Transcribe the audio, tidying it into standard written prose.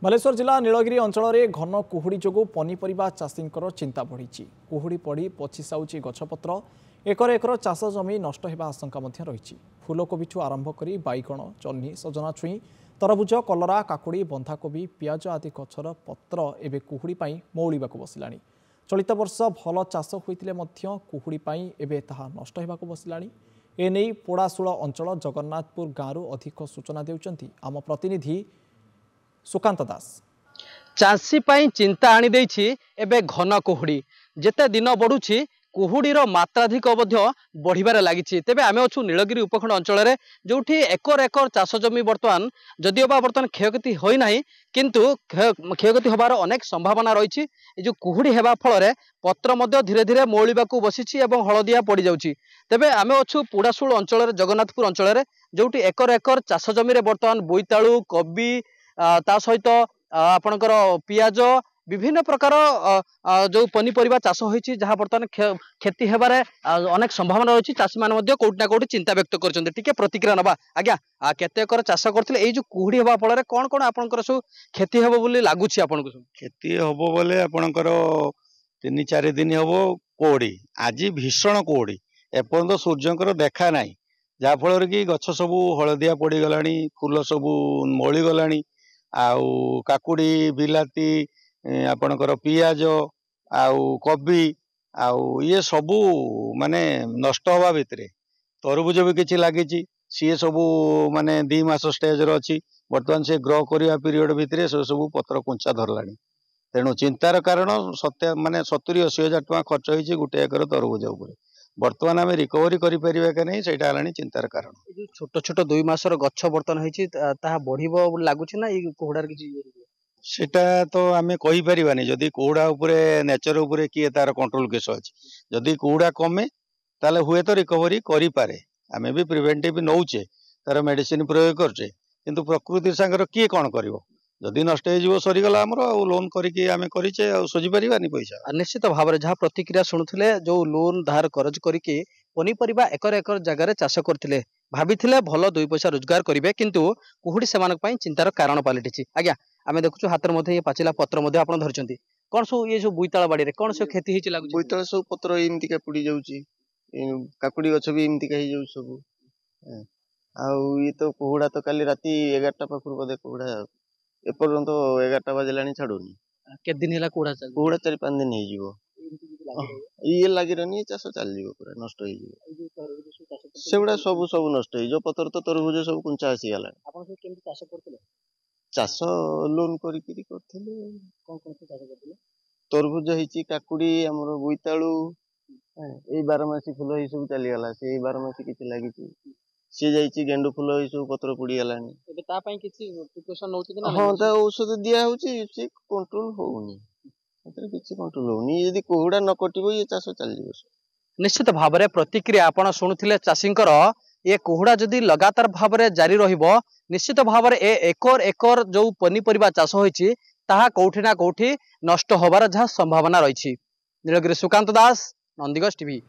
बालेश्वर जिला नीलगिरी अंचल में घन कुहुड़ी जो पनीपरिया चाषी चिंता बढ़ी। कुहुड़ी पड़ पचिसाऊँच गछपत्र एकर एकर चाष जमी नष्ट होगा आशंका रही। फूलकोबीठू आरंभ कर बैगण जह्नी सजना छुई तरबुज कलरा काकुड़ी बंधाकोबी पियाज आदि गछर पत्र एवं कुहुड़ी मौलिबा बसला। चलित वर्ष भल चाष होते कुहुड़ी एवं ताहा नष्ट होगा बसला। एने पोड़ाशूल अंचल जगन्नाथपुर गाँव अधिक सूचना देउचंती आम प्रतिनिधि सुकांत दास। चाषी चिंता आनी देछि एबे घन कुहुड़ी जेते दिन बढ़ुछि कुहुड़ीर मात्राधिक बढ़िबार लागिछि। तेबे आमे अछु नीलगिरी उपखंड अंचल रे जोठी एकर एकर चाष जमी बर्तमान जदिओ बर्तमान क्षयक्षति होई नाही किंतु क्षयक्षति होबार अनेक संभावना रही। जो कुहुड़ी हेबा फल रे पत्र मध्य धीरे धीरे मौलिबाकू बसिछि एवं हलदिया पड़ जाउछि। तेबे आमे अछु पोड़ाशूल अंचल रे जगन्नाथपुर अंचल रे जोठी एकर एकर चाष जमी रे बर्तमान बोईतालु कोबी ता सहित आपणकर पियाज विभिन्न प्रकार जो पनीपरिया चाष होइछि जहाँ बर्तमान क्षति हेबार अनेक संभावना रही। चाषी माने कोठी ना कोठी चिंता व्यक्त करछन्ते। टिके प्रतिक्रिया नबा आज्ञा केते एकर चाष करथिले एई जो कुहुड़ी हेबा फल कोन कोन आपणकर सब क्षति हेबो बोली लागुछि? आपनको सब क्षति हेबो बोले आपणकर 3-4 दिन हेबो कोड़ी आज भीषण कोड़ी एपर्यंत सूर्यंकर देखा नाही जहा फल कि गछ सब हलदिया पड़ी गलानी फूल सब मौली गलानी आउ काकुड़ी बिलाती आपणकर पियाज आउ कोबी आउ ये सबू माने नष्ट हवा भितरे तरबुज भी किछि लागिछि सी सबू माने 2 मास स्टेज रो अछि। वर्तमान से ग्रो करिया पीरियड भितरे सब पत्र कुंचा धरलानी। तेणु चिंतार कारण सत्य माने 70-80 हजार टका खर्च होइछि गोटे एकर तरबुज उपरे। वर्तमान आम रिकवरी करें कि नहीं सेटा हलानी चिंतार कारण। छोट छोट 2 मासर गछ बर्तन होइछि ताहा बढ़िबो लागुछि ना ई कोहुडार किछि सेटा तो आमे कहि परिबानी जदी कोहुडा उपरे नेचर उपरे किए तार कंट्रोल केस अछि। जदी कोहुडा कमे ताले हुए तो रिकवरी करि पारे। आमे भी प्रिवेंटिव नौचे तार मेडिसिन प्रयोग करछे किंतु प्रकृति संगर किए कोन करिवो जदि नष्ट हो जीवो सरी गला हमरो लोन करिके आमे करिचे आ सोजी परिबानी पैसा। निश्चित भाव में जहाँ प्रतिक्रिया शुणुले जो लोन धार करज करके पनीपरिया एकर एकर जगार चाष करते भाभी भल 2 पैसा रोजगार करेंगे किंतु कुहुड़ी से चिंतार कारण पलटि। आज्ञा आम देखु हाथ में पाचिला पत्र आप धरती कौन सब ये सब बोईताल बाड़ी कौन सब क्षति होती बोईताल सब पत्र एमती पुड़ी जाऊँगी काकुड़ी गछ भी एमती हो सब ये तो कुहुड़ा तो काली राति 11टा पाखर बोधे कुहुड़ा एपर्यंत 11टा बाजिलानी छाड़ुनी के दिन है कुहुड़ा 4-5 दिन हो ये लगी रही चाष चल पूरा नष्ट होगुड़ा सब सब नष्ट हो पतर तो तरबुज सब कुंचा आसीगला। चाष लोन तरबुज होती काकुड़ी आमर बोईतालु ये 12 फूल ये सब चलीगला से 12 किसी लगी सी जाइए गेंडु फूल ये सब पत्र पड़गला। हाँ औषध दिया कंट्रोल होनी किसी कंट्रोल होनी यदि कोहुड़ा न कटिबो ये चाष चल जीवो। निश्चित भाव में प्रतिक्रिया आपण शुणुथिले चाषींकर ये कोहुड़ा जदि लगातार भाव में जारी रहिबो निश्चित भाव में एकर एकर जो पनीपरिया चाष होइछि ताहा कोठी ना कोठी नष्ट होबार जहाँ संभावना रही। नीलगिरी सुकांत दास, नंदीगढ़ टीवी।